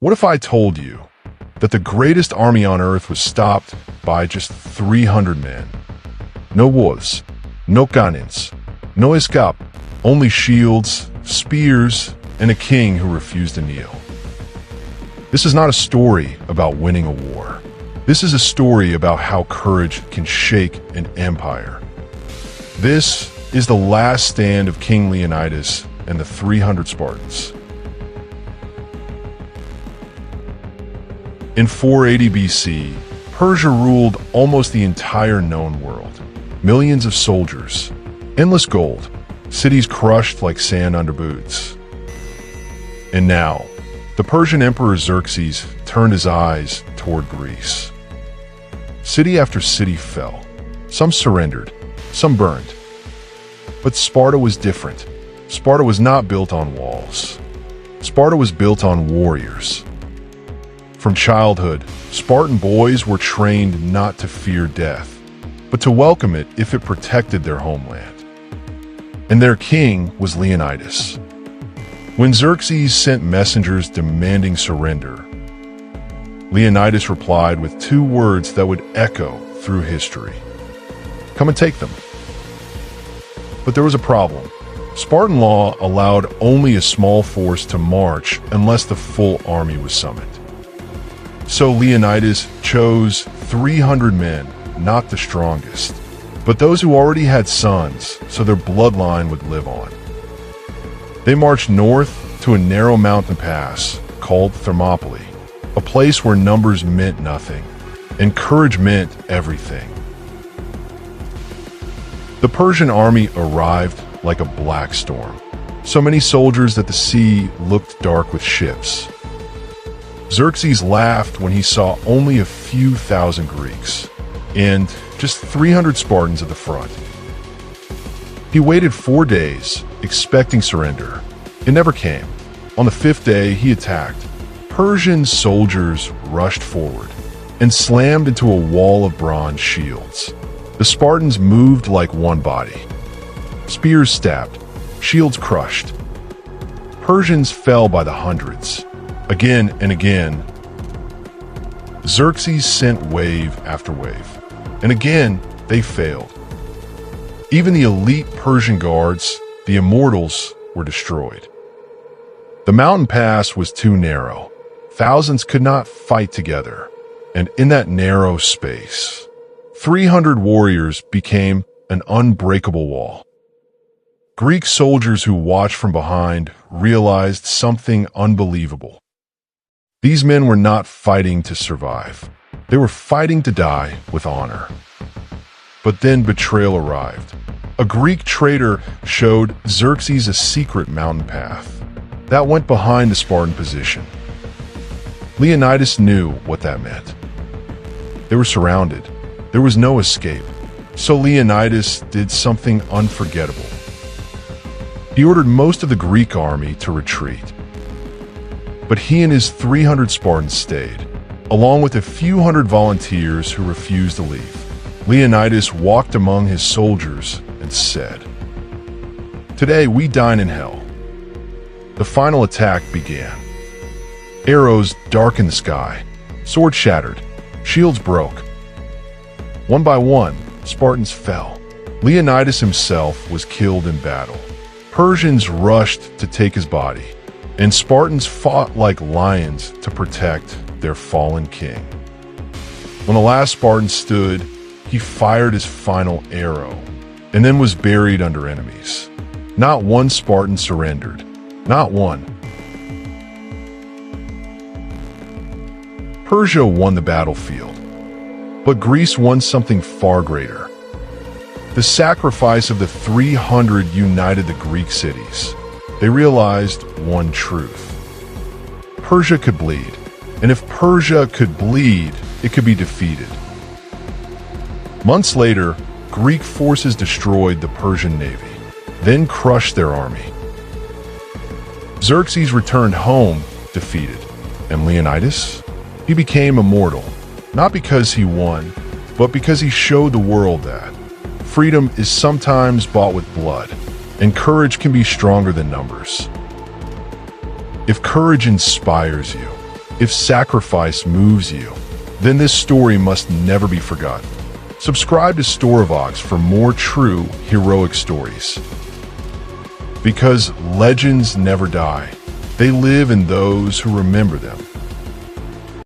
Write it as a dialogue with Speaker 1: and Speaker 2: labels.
Speaker 1: What if I told you that the greatest army on earth was stopped by just 300 men? No wolves, no cannons, no escape, only shields, spears, and a king who refused to kneel. This is not a story about winning a war. This is a story about how courage can shake an empire. This is the last stand of King Leonidas and the 300 Spartans. In 480 BC, Persia ruled almost the entire known world. Millions of soldiers, endless gold, cities crushed like sand under boots. And now, the Persian Emperor Xerxes turned his eyes toward Greece. City after city fell. Some surrendered, some burned. But Sparta was different. Sparta was not built on walls. Sparta was built on warriors. From childhood, Spartan boys were trained not to fear death, but to welcome it if it protected their homeland. And their king was Leonidas. When Xerxes sent messengers demanding surrender, Leonidas replied with two words that would echo through history: "Come and take them." But there was a problem. Spartan law allowed only a small force to march unless the full army was summoned. So Leonidas chose 300 men, not the strongest, but those who already had sons, so their bloodline would live on. They marched north to a narrow mountain pass called Thermopylae, a place where numbers meant nothing, and courage meant everything. The Persian army arrived like a black storm, so many soldiers that the sea looked dark with ships. Xerxes laughed when he saw only a few thousand Greeks and just 300 Spartans at the front. He waited 4 days, expecting surrender. It never came. On the 5th day, he attacked. Persian soldiers rushed forward and slammed into a wall of bronze shields. The Spartans moved like one body. Spears stabbed, shields crushed. Persians fell by the hundreds. Again and again, Xerxes sent wave after wave, and again they failed. Even the elite Persian guards, the immortals, were destroyed. The mountain pass was too narrow. Thousands could not fight together, and in that narrow space, 300 warriors became an unbreakable wall. Greek soldiers who watched from behind realized something unbelievable. These men were not fighting to survive. They were fighting to die with honor. But then betrayal arrived. A Greek traitor showed Xerxes a secret mountain path that went behind the Spartan position. Leonidas knew what that meant. They were surrounded. There was no escape. So Leonidas did something unforgettable. He ordered most of the Greek army to retreat. But he and his 300 Spartans stayed, along with a few hundred volunteers who refused to leave. Leonidas walked among his soldiers and said, "Today we dine in hell." The final attack began. Arrows darkened the sky, swords shattered, shields broke. One by one, Spartans fell. Leonidas himself was killed in battle. Persians rushed to take his body, and Spartans fought like lions to protect their fallen king. When the last Spartan stood, he fired his final arrow, and then was buried under enemies. Not one Spartan surrendered. Not one. Persia won the battlefield, but Greece won something far greater. The sacrifice of the 300 united the Greek cities. They realized one truth: Persia could bleed, and if Persia could bleed, it could be defeated. Months later, Greek forces destroyed the Persian navy, then crushed their army. Xerxes returned home defeated, and Leonidas? He became immortal, not because he won, but because he showed the world that freedom is sometimes bought with blood, and courage can be stronger than numbers. If courage inspires you, If sacrifice moves you, then this story must never be forgotten. Subscribe to Storyvox for more true heroic stories. Because legends never die. They live in those who remember them.